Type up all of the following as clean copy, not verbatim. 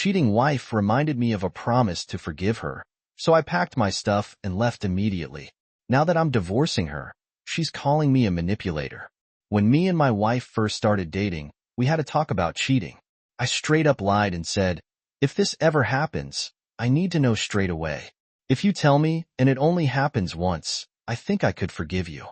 cheating wife reminded me of a promise to forgive her, so I packed my stuff and left immediately. Now that I'm divorcing her, she's calling me a manipulator. When me and my wife first started dating, we had a talk about cheating. I straight up lied and said, if this ever happens, I need to know straight away. If you tell me, and it only happens once, I think I could forgive you.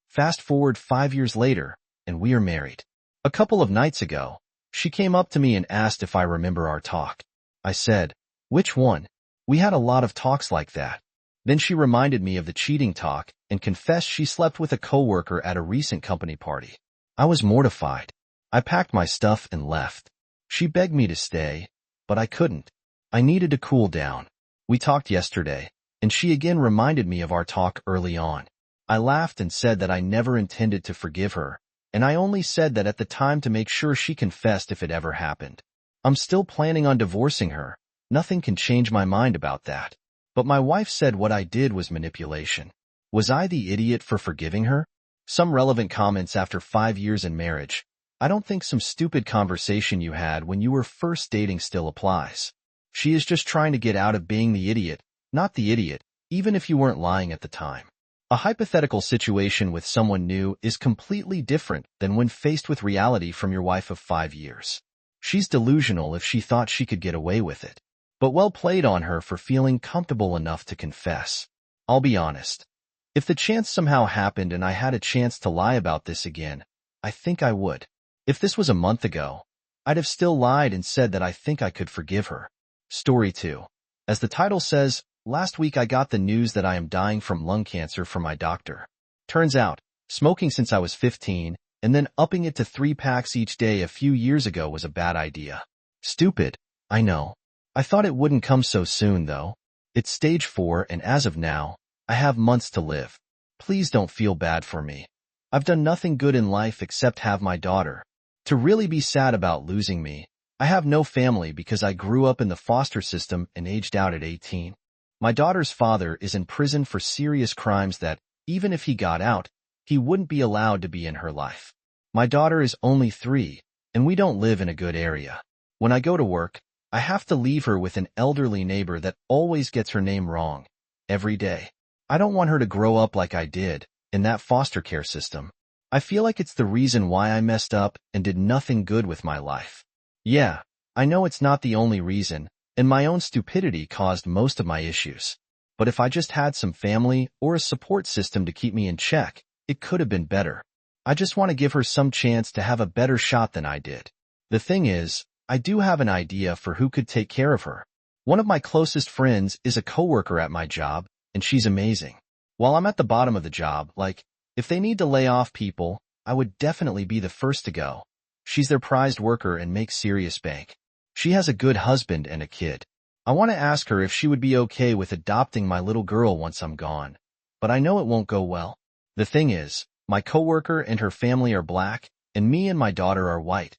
Fast forward 5 years later, and we are married. A couple of nights ago, she came up to me and asked if I remember our talk. I said, which one? We had a lot of talks like that. Then she reminded me of the cheating talk and confessed she slept with a coworker at a recent company party. I was mortified. I packed my stuff and left. She begged me to stay, but I couldn't. I needed to cool down. We talked yesterday, and she again reminded me of our talk early on. I laughed and said that I never intended to forgive her, and I only said that at the time to make sure she confessed if it ever happened. I'm still planning on divorcing her. Nothing can change my mind about that. But my wife said what I did was manipulation. Was I the idiot for forgiving her? Some relevant comments after 5 years in marriage. I don't think some stupid conversation you had when you were first dating still applies. She is just trying to get out of being the idiot, not the idiot, even if you weren't lying at the time. A hypothetical situation with someone new is completely different than when faced with reality from your wife of 5 years. She's delusional if she thought she could get away with it. But well played on her for feeling comfortable enough to confess. I'll be honest. If the chance somehow happened and I had a chance to lie about this again, I think I would. If this was a month ago, I'd have still lied and said that I think I could forgive her. Story 2. As the title says, last week I got the news that I am dying from lung cancer from my doctor. Turns out, smoking since I was 15, and then upping it to 3 packs each day a few years ago was a bad idea. Stupid, I know. I thought it wouldn't come so soon, though. It's stage 4, and as of now, I have months to live. Please don't feel bad for me. I've done nothing good in life except have my daughter. To really be sad about losing me, I have no family because I grew up in the foster system and aged out at 18. My daughter's father is in prison for serious crimes that, even if he got out, he wouldn't be allowed to be in her life. My daughter is only 3, and we don't live in a good area. When I go to work, I have to leave her with an elderly neighbor that always gets her name wrong, every day. I don't want her to grow up like I did, in that foster care system. I feel like it's the reason why I messed up and did nothing good with my life. Yeah, I know it's not the only reason, and my own stupidity caused most of my issues. But if I just had some family or a support system to keep me in check, it could have been better. I just want to give her some chance to have a better shot than I did. The thing is, I do have an idea for who could take care of her. One of my closest friends is a coworker at my job, and she's amazing. While I'm at the bottom of the job, if they need to lay off people, I would definitely be the first to go. She's their prized worker and makes serious bank. She has a good husband and a kid. I want to ask her if she would be okay with adopting my little girl once I'm gone, but I know it won't go well. The thing is, my coworker and her family are black, and me and my daughter are white.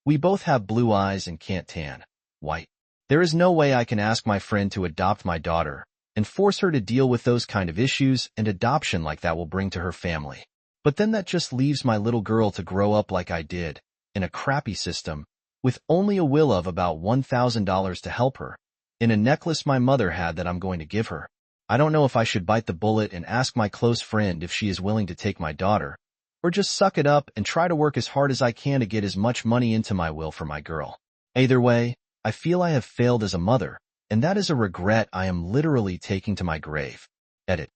We both have blue eyes and can't tan. White. There is no way I can ask my friend to adopt my daughter and force her to deal with those kind of issues and adoption like that will bring to her family. But then that just leaves my little girl to grow up like I did, in a crappy system, with only a will of about $1,000 to help her, in a necklace my mother had that I'm going to give her. I don't know if I should bite the bullet and ask my close friend if she is willing to take my daughter, or just suck it up and try to work as hard as I can to get as much money into my will for my girl. Either way, I feel I have failed as a mother, and that is a regret I am literally taking to my grave. Edit.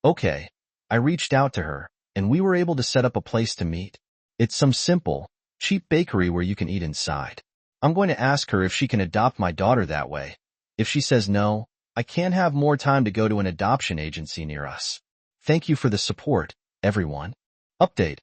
Okay. I reached out to her, and we were able to set up a place to meet. It's some simple, cheap bakery where you can eat inside. I'm going to ask her if she can adopt my daughter that way. If she says no, I can have more time to go to an adoption agency near us. Thank you for the support, everyone. Update.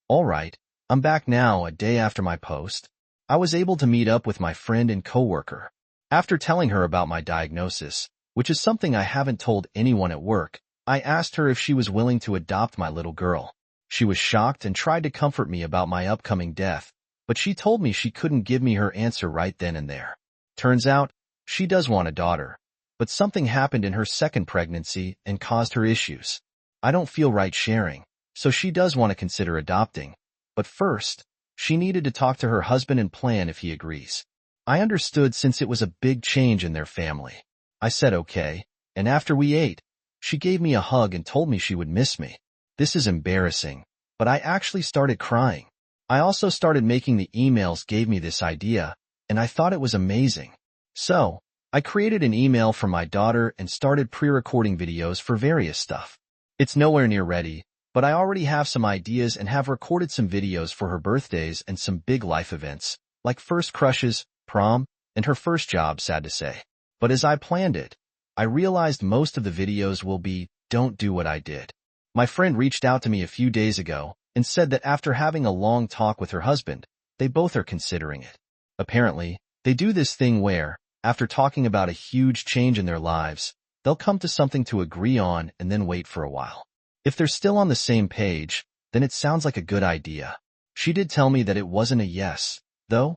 Alright, I'm back now a day after my post. I was able to meet up with my friend and coworker. After telling her about my diagnosis, which is something I haven't told anyone at work, I asked her if she was willing to adopt my little girl. She was shocked and tried to comfort me about my upcoming death, but she told me she couldn't give me her answer right then and there. Turns out, she does want a daughter, but something happened in her second pregnancy and caused her issues. I don't feel right sharing. So she does want to consider adopting. But first, she needed to talk to her husband and plan if he agrees. I understood since it was a big change in their family. I said okay, and after we ate, she gave me a hug and told me she would miss me. This is embarrassing, but I actually started crying. I also started making the emails gave me this idea, and I thought it was amazing. So, I created an email for my daughter and started pre-recording videos for various stuff. It's nowhere near ready, but I already have some ideas and have recorded some videos for her birthdays and some big life events, like first crushes, prom, and her first job, sad to say. But as I planned it, I realized most of the videos will be, don't do what I did. My friend reached out to me a few days ago and said that after having a long talk with her husband, they both are considering it. Apparently, they do this thing where, after talking about a huge change in their lives, they'll come to something to agree on and then wait for a while. If they're still on the same page, then it sounds like a good idea. She did tell me that it wasn't a yes, though.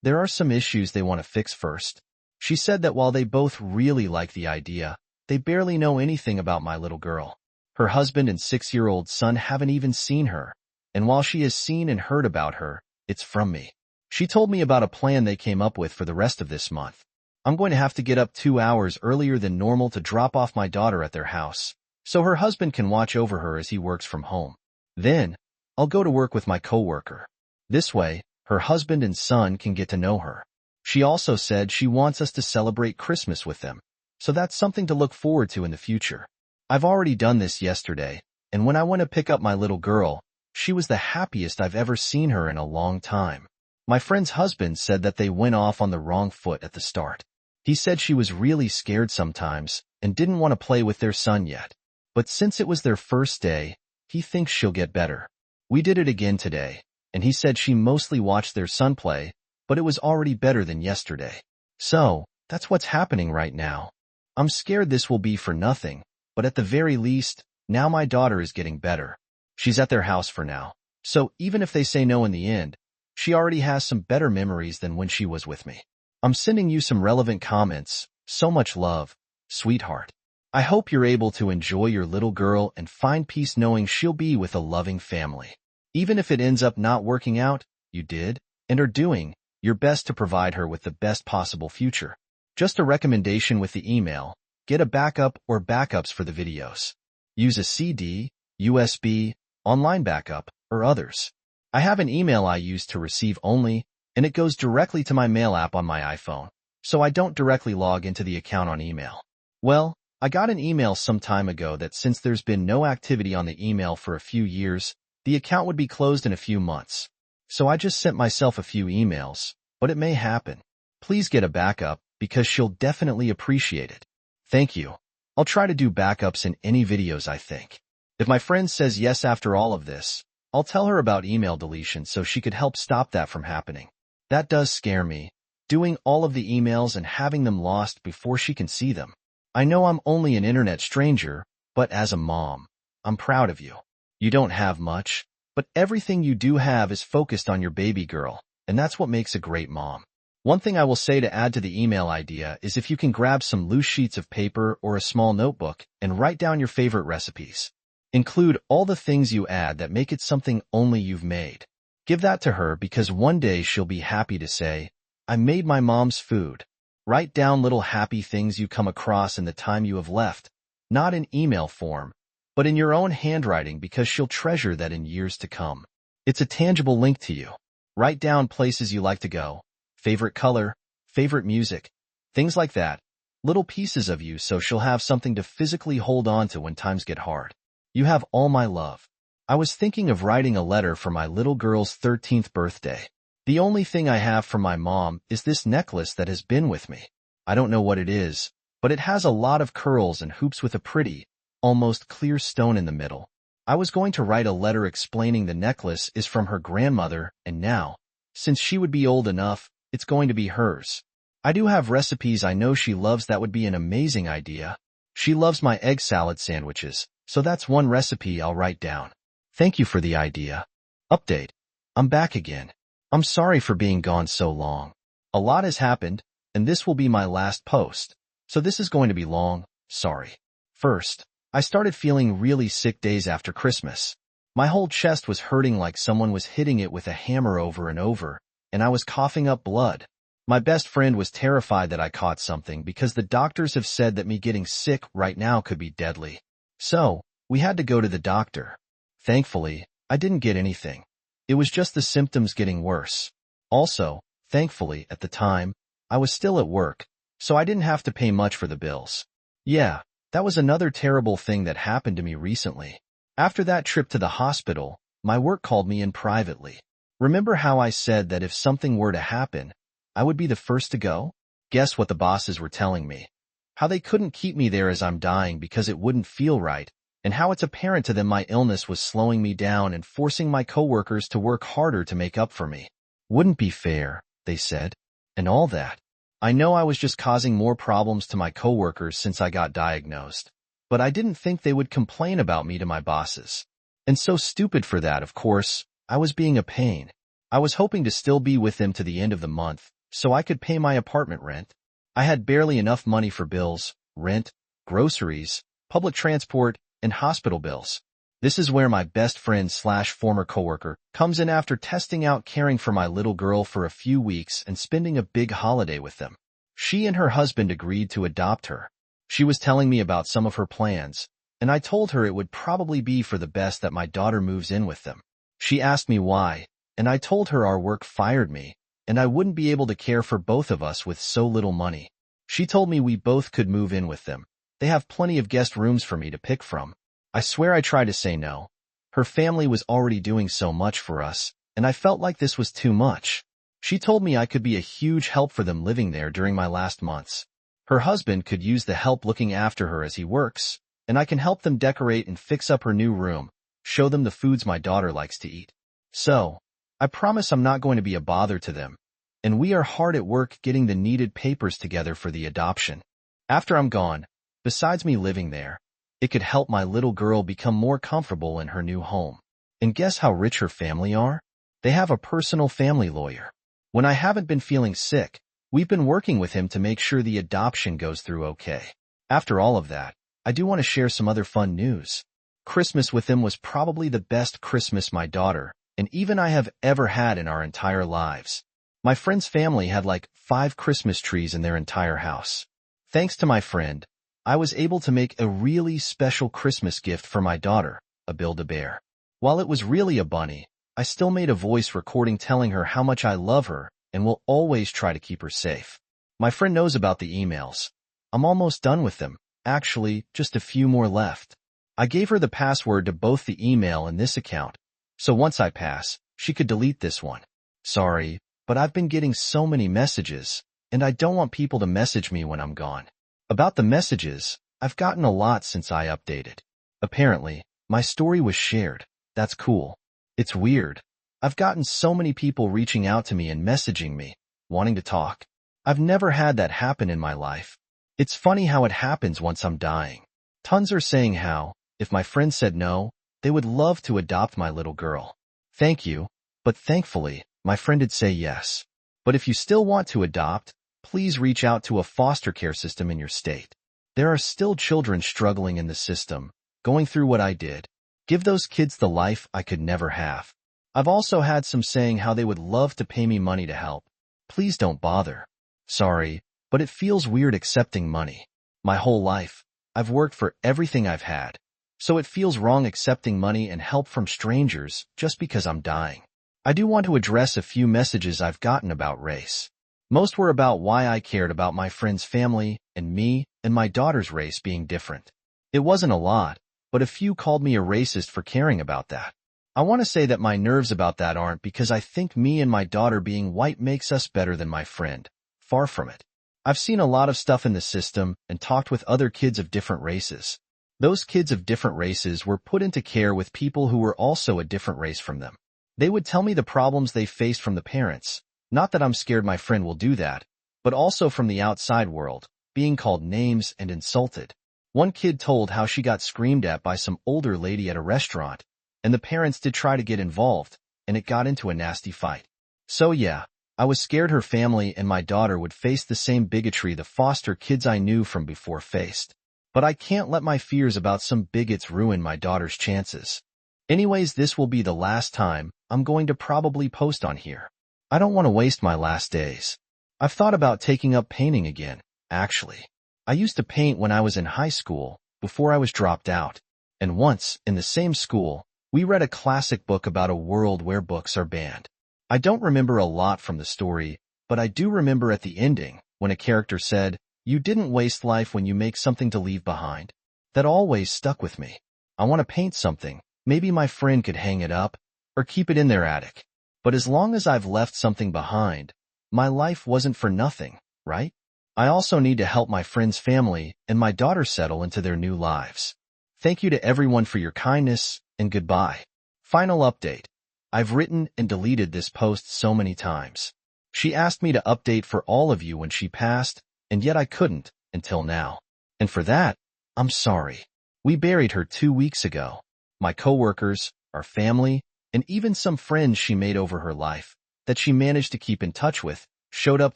There are some issues they want to fix first. She said that while they both really like the idea, they barely know anything about my little girl. Her husband and 6-year-old son haven't even seen her, and while she has seen and heard about her, it's from me. She told me about a plan they came up with for the rest of this month. I'm going to have to get up 2 hours earlier than normal to drop off my daughter at their house, so her husband can watch over her as he works from home. Then, I'll go to work with my coworker. This way, her husband and son can get to know her. She also said she wants us to celebrate Christmas with them, so that's something to look forward to in the future. I've already done this yesterday, and when I went to pick up my little girl, she was the happiest I've ever seen her in a long time. My friend's husband said that they went off on the wrong foot at the start. He said she was really scared sometimes and didn't want to play with their son yet. But since it was their first day, he thinks she'll get better. We did it again today, and he said she mostly watched their son play, but it was already better than yesterday. So, that's what's happening right now. I'm scared this will be for nothing, but at the very least, now my daughter is getting better. She's at their house for now, so even if they say no in the end, she already has some better memories than when she was with me. I'm sending you some relevant comments. So much love, sweetheart. I hope you're able to enjoy your little girl and find peace knowing she'll be with a loving family. Even if it ends up not working out, you did, and are doing, your best to provide her with the best possible future. Just a recommendation with the email, get a backup or backups for the videos. Use a CD, USB, online backup, or others. I have an email I use to receive only, and it goes directly to my mail app on my iPhone, so I don't directly log into the account on email. Well, I got an email some time ago that since there's been no activity on the email for a few years, the account would be closed in a few months. So I just sent myself a few emails, but it may happen. Please get a backup because she'll definitely appreciate it. Thank you. I'll try to do backups in any videos I think. If my friend says yes after all of this, I'll tell her about email deletion so she could help stop that from happening. That does scare me, doing all of the emails and having them lost before she can see them. I know I'm only an internet stranger, but as a mom, I'm proud of you. You don't have much, but everything you do have is focused on your baby girl, and that's what makes a great mom. One thing I will say to add to the email idea is if you can grab some loose sheets of paper or a small notebook and write down your favorite recipes. Include all the things you add that make it something only you've made. Give that to her because one day she'll be happy to say, I made my mom's food. Write down little happy things you come across in the time you have left, not in email form, but in your own handwriting because she'll treasure that in years to come. It's a tangible link to you. Write down places you like to go, favorite color, favorite music, things like that, little pieces of you so she'll have something to physically hold on to when times get hard. You have all my love. I was thinking of writing a letter for my little girl's 13th birthday. The only thing I have from my mom is this necklace that has been with me. I don't know what it is, but it has a lot of curls and hoops with a pretty, almost clear stone in the middle. I was going to write a letter explaining the necklace is from her grandmother, and now, since she would be old enough, it's going to be hers. I do have recipes I know she loves that would be an amazing idea. She loves my egg salad sandwiches, so that's one recipe I'll write down. Thank you for the idea. Update. I'm back again. I'm sorry for being gone so long. A lot has happened, and this will be my last post, so this is going to be long, sorry. First, I started feeling really sick days after Christmas. My whole chest was hurting like someone was hitting it with a hammer over and over, and I was coughing up blood. My best friend was terrified that I caught something because the doctors have said that me getting sick right now could be deadly. So, we had to go to the doctor. Thankfully, I didn't get anything. It was just the symptoms getting worse. Also, thankfully, at the time, I was still at work, so I didn't have to pay much for the bills. Yeah, that was another terrible thing that happened to me recently. After that trip to the hospital, my work called me in privately. Remember how I said that if something were to happen, I would be the first to go? Guess what the bosses were telling me? How they couldn't keep me there as I'm dying because it wouldn't feel right, and how it's apparent to them my illness was slowing me down and forcing my coworkers to work harder to make up for me. Wouldn't be fair, they said, and all that. I know I was just causing more problems to my coworkers since I got diagnosed, but I didn't think they would complain about me to my bosses. And so stupid for that, of course, I was being a pain. I was hoping to still be with them to the end of the month, so I could pay my apartment rent. I had barely enough money for bills, rent, groceries, public transport, and hospital bills. This is where my best friend / former coworker comes in after testing out caring for my little girl for a few weeks and spending a big holiday with them. She and her husband agreed to adopt her. She was telling me about some of her plans, and I told her it would probably be for the best that my daughter moves in with them. She asked me why, and I told her our work fired me, and I wouldn't be able to care for both of us with so little money. She told me we both could move in with them. They have plenty of guest rooms for me to pick from. I swear I tried to say no. Her family was already doing so much for us, and I felt like this was too much. She told me I could be a huge help for them living there during my last months. Her husband could use the help looking after her as he works, and I can help them decorate and fix up her new room, show them the foods my daughter likes to eat. So, I promise I'm not going to be a bother to them, and we are hard at work getting the needed papers together for the adoption. After I'm gone, besides me living there, it could help my little girl become more comfortable in her new home. And guess how rich her family are? They have a personal family lawyer. When I haven't been feeling sick, we've been working with him to make sure the adoption goes through okay. After all of that, I do want to share some other fun news. Christmas with them was probably the best Christmas my daughter, and even I have ever had in our entire lives. My friend's family had like 5 Christmas trees in their entire house. Thanks to my friend, I was able to make a really special Christmas gift for my daughter, a Build-A-Bear. While it was really a bunny, I still made a voice recording telling her how much I love her and will always try to keep her safe. My friend knows about the emails. I'm almost done with them, actually, just a few more left. I gave her the password to both the email and this account, so once I pass, she could delete this one. Sorry, but I've been getting so many messages, and I don't want people to message me when I'm gone. About the messages, I've gotten a lot since I updated. Apparently, my story was shared. That's cool. It's weird. I've gotten so many people reaching out to me and messaging me, wanting to talk. I've never had that happen in my life. It's funny how it happens once I'm dying. Tons are saying how, if my friend said no, they would love to adopt my little girl. Thank you, but thankfully, my friend did say yes. But if you still want to adopt, please reach out to a foster care system in your state. There are still children struggling in the system, going through what I did. Give those kids the life I could never have. I've also had some saying how they would love to pay me money to help. Please don't bother. Sorry, but it feels weird accepting money. My whole life, I've worked for everything I've had, so it feels wrong accepting money and help from strangers just because I'm dying. I do want to address a few messages I've gotten about race. Most were about why I cared about my friend's family and me and my daughter's race being different. It wasn't a lot, but a few called me a racist for caring about that. I want to say that my nerves about that aren't because I think me and my daughter being white makes us better than my friend. Far from it. I've seen a lot of stuff in the system and talked with other kids of different races. Those kids of different races were put into care with people who were also a different race from them. They would tell me the problems they faced from the parents. Not that I'm scared my friend will do that, but also from the outside world, being called names and insulted. One kid told how she got screamed at by some older lady at a restaurant, and the parents did try to get involved, and it got into a nasty fight. So yeah, I was scared her family and my daughter would face the same bigotry the foster kids I knew from before faced. But I can't let my fears about some bigots ruin my daughter's chances. Anyways, this will be the last time I'm going to probably post on here. I don't want to waste my last days. I've thought about taking up painting again, actually. I used to paint when I was in high school, before I was dropped out. And once, in the same school, we read a classic book about a world where books are banned. I don't remember a lot from the story, but I do remember at the ending, when a character said, "You didn't waste life when you make something to leave behind." That always stuck with me. I want to paint something. Maybe my friend could hang it up, or keep it in their attic. But as long as I've left something behind, my life wasn't for nothing, right? I also need to help my friend's family and my daughter settle into their new lives. Thank you to everyone for your kindness, and goodbye. Final update. I've written and deleted this post so many times. She asked me to update for all of you when she passed, and yet I couldn't, until now. And for that, I'm sorry. We buried her 2 weeks ago. My coworkers, our family, and even some friends she made over her life, that she managed to keep in touch with, showed up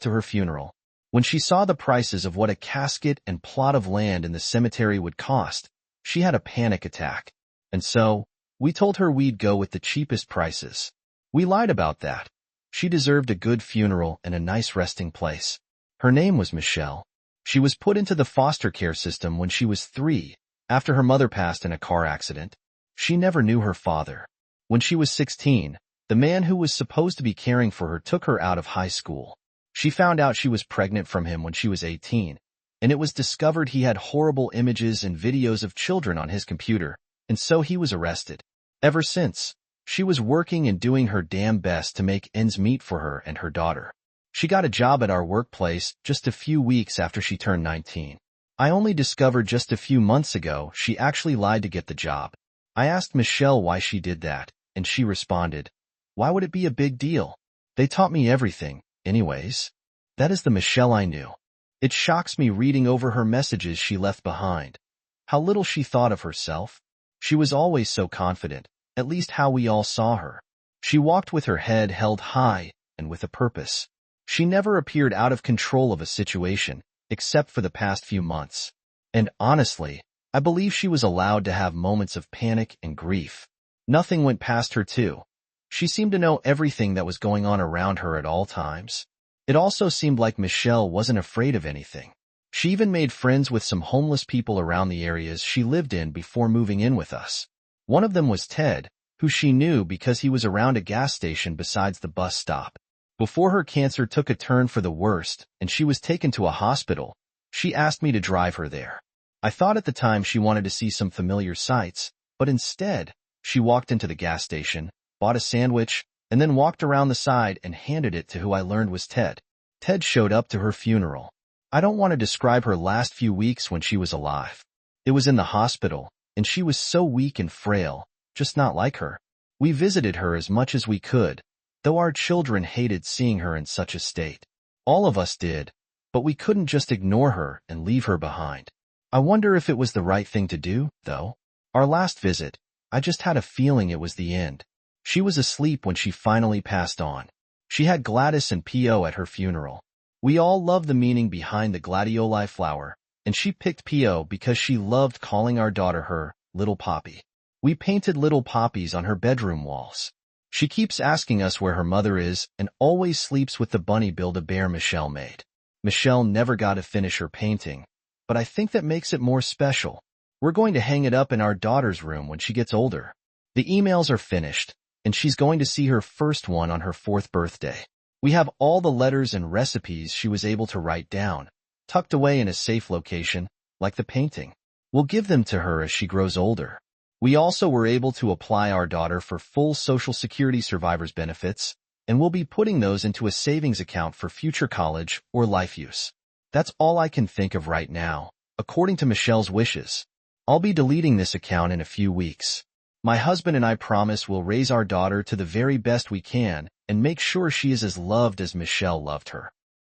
to her funeral. When she saw the prices of what a casket and plot of land in the cemetery would cost, she had a panic attack. And so, we told her we'd go with the cheapest prices. We lied about that. She deserved a good funeral and a nice resting place. Her name was Michelle. She was put into the foster care system when she was 3, after her mother passed in a car accident. She never knew her father. When she was 16, the man who was supposed to be caring for her took her out of high school. She found out she was pregnant from him when she was 18, and it was discovered he had horrible images and videos of children on his computer, and so he was arrested. Ever since, she was working and doing her damn best to make ends meet for her and her daughter. She got a job at our workplace just a few weeks after she turned 19. I only discovered just a few months ago she actually lied to get the job. I asked Michelle why she did that, and she responded, "Why would it be a big deal? They taught me everything, anyways." That is the Michelle I knew. It shocks me reading over her messages she left behind. How little she thought of herself. She was always so confident, at least how we all saw her. She walked with her head held high and with a purpose. She never appeared out of control of a situation, except for the past few months. And honestly, I believe she was allowed to have moments of panic and grief. Nothing went past her too. She seemed to know everything that was going on around her at all times. It also seemed like Michelle wasn't afraid of anything. She even made friends with some homeless people around the areas she lived in before moving in with us. One of them was Ted, who she knew because he was around a gas station besides the bus stop. Before her cancer took a turn for the worst and she was taken to a hospital, she asked me to drive her there. I thought at the time she wanted to see some familiar sights, but instead, she walked into the gas station, bought a sandwich, and then walked around the side and handed it to who I learned was Ted. Ted showed up to her funeral. I don't want to describe her last few weeks when she was alive. It was in the hospital, and she was so weak and frail, just not like her. We visited her as much as we could, though our children hated seeing her in such a state. All of us did, but we couldn't just ignore her and leave her behind. I wonder if it was the right thing to do, though. Our last visit, I just had a feeling it was the end. She was asleep when she finally passed on. She had Gladys and P.O. at her funeral. We all love the meaning behind the gladioli flower, and she picked P.O. because she loved calling our daughter her Little Poppy. We painted little poppies on her bedroom walls. She keeps asking us where her mother is and always sleeps with the bunny Build-A-Bear Michelle made. Michelle never got to finish her painting, but I think that makes it more special. We're going to hang it up in our daughter's room when she gets older. The emails are finished, and she's going to see her first one on her 4th birthday. We have all the letters and recipes she was able to write down, tucked away in a safe location, like the painting. We'll give them to her as she grows older. We also were able to apply our daughter for full Social Security survivors benefits, and we'll be putting those into a savings account for future college or life use. That's all I can think of right now, according to Michelle's wishes. I'll be deleting this account in a few weeks. My husband and I promise we'll raise our daughter to the very best we can and make sure she is as loved as Michelle loved her.